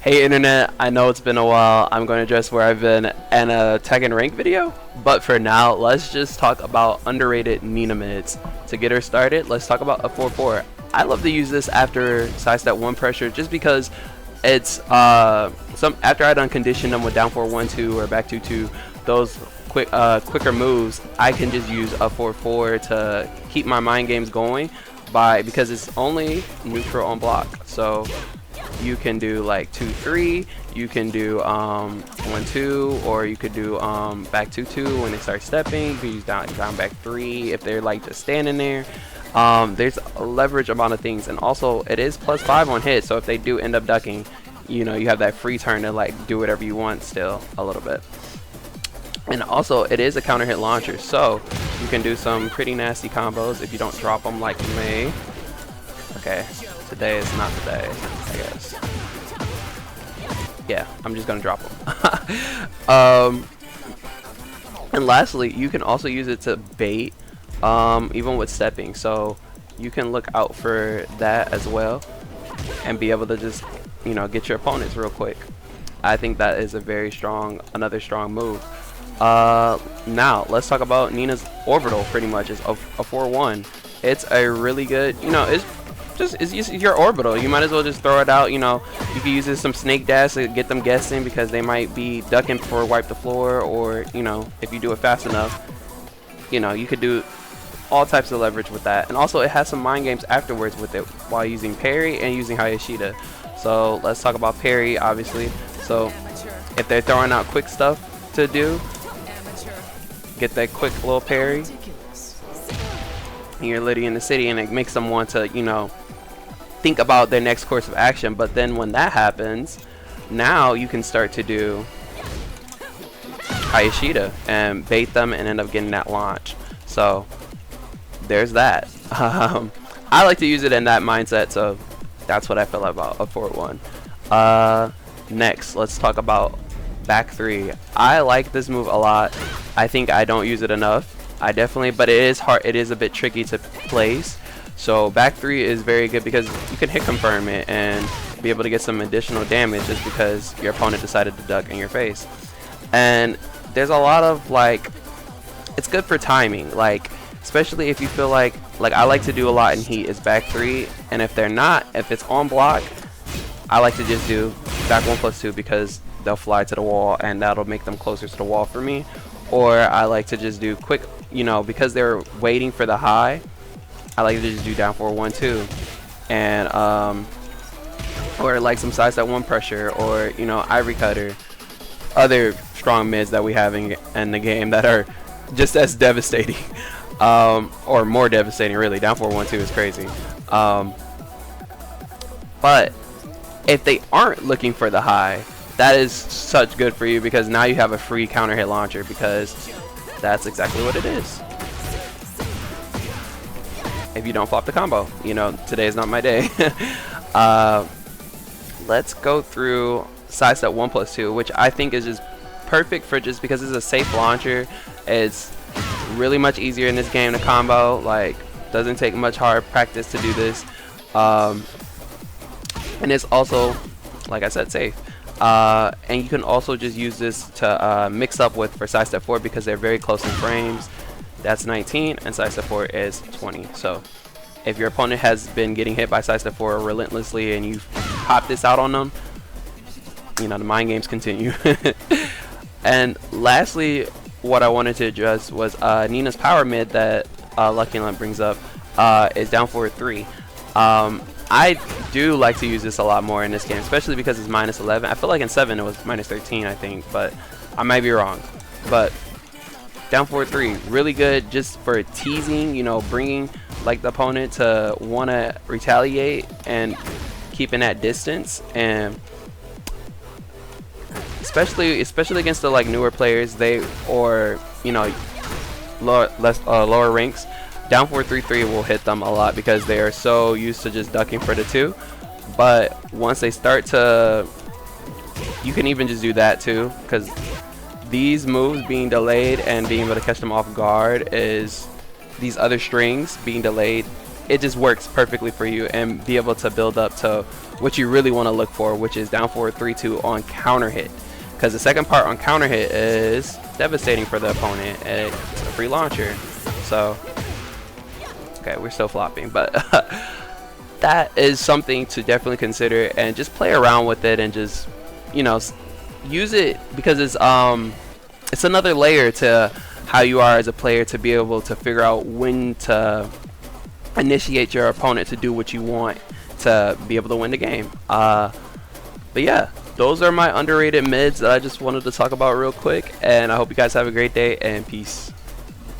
Hey internet, I know it's been a while. I'm going to address where I've been in a Tekken rank video, but for now, let's just talk about underrated Nina mids. To get her started, let's talk about a 4-4. I love to use this after sidestep 1 pressure just because it's after I done condition them with down 4-1-2 or back 2-2, those quicker moves, I can just use a 4-4 to keep my mind games going because it's only neutral on block. So you can do like 2-3, you can do 1-2, or you could do back 2-2 when they start stepping. You can use down back 3 if they're like just standing there. There's a leverage amount of things, and also it is +5 on hit, so if they do end up ducking, you know, you have that free turn to like do whatever you want still a little bit. And also it is a counter hit launcher, so you can do some pretty nasty combos if you don't drop them like me. Okay, today is not the day, I guess. Yeah, I'm just gonna drop them. And lastly, you can also use it to bait, even with stepping. So you can look out for that as well, and be able to just, you know, get your opponents real quick. I think that is a very strong, another strong move. Now let's talk about Nina's Orbital. Pretty much is a 4-1. It's a really good, you know, it's just your Orbital. You might as well just throw it out. You know, you can use this some snake dash to get them guessing because they might be ducking for wipe the floor, or you know, if you do it fast enough, you know, you could do all types of leverage with that. And also it has some mind games afterwards with it while using parry and using Hayashida. So let's talk about parry, obviously. So if they're throwing out quick stuff to do, get that quick little parry, and you're literally in the city, and it makes them want to, you know, think about their next course of action. But then when that happens, now you can start to do Hayashida and bait them and end up getting that launch. So there's that. I like to use it in that mindset, so that's what I feel about a 4-1. Next, let's talk about back 3. I like this move a lot. I think I don't use it enough. I definitely, but it is hard. It is a bit tricky to place. So back 3 is very good because you can hit confirm it and be able to get some additional damage just because your opponent decided to duck in your face. And there's a lot of like, it's good for timing, like especially if you feel like I like to do a lot in heat is back 3, and if it's on block, I like to just do back 1+2 because they'll fly to the wall and that'll make them closer to the wall for me. Or I like to just do quick, you know, because they're waiting for the high, I like to just do down 4-1-2, and or like some sidestep 1 pressure, or you know, ivory cutter, other strong mids that we have in the game that are just as devastating, or more devastating really. Down 4-1-2 is crazy. But if they aren't looking for the high, that is such good for you because now you have a free counter hit launcher, because that's exactly what it is. If you don't flop the combo, you know, today is not my day. Let's go through sidestep 1+2, which I think is just perfect for, just because it's a safe launcher. It's really much easier in this game to combo. Like, doesn't take much hard practice to do this, and it's also, like I said, safe. And you can also just use this to mix up with for sidestep 4 because they're very close in frames. That's 19 and sidestep 4 is 20. So if your opponent has been getting hit by sidestep 4 relentlessly and you pop this out on them, you know, the mind games continue. And lastly, what I wanted to address was Nina's power mid that Lucky Lump brings up is down 4-3. I do like to use this a lot more in this game, especially because it's -11. I feel like in 7 it was -13, I think, but I might be wrong. But down 4-3, really good just for teasing, you know, bringing like the opponent to want to retaliate and keeping that distance. And especially against the like newer players, or you know, lower ranks, down 4-3-3 will hit them a lot because they are so used to just ducking for the 2. But once they start to, you can even just do that too, because these moves being delayed and being able to catch them off guard, is these other strings being delayed it just works perfectly for you, and be able to build up to what you really want to look for, which is down forward 3-2 on counter hit. Because the second part on counter hit is devastating for the opponent, and it's a free launcher. So, okay, we're still flopping, but that is something to definitely consider, and just play around with it, and just, you know, use it, because it's another layer to how you are as a player, to be able to figure out when to initiate your opponent to do what you want to be able to win the game. But yeah, those are my underrated mids that I just wanted to talk about real quick, and I hope you guys have a great day, and peace.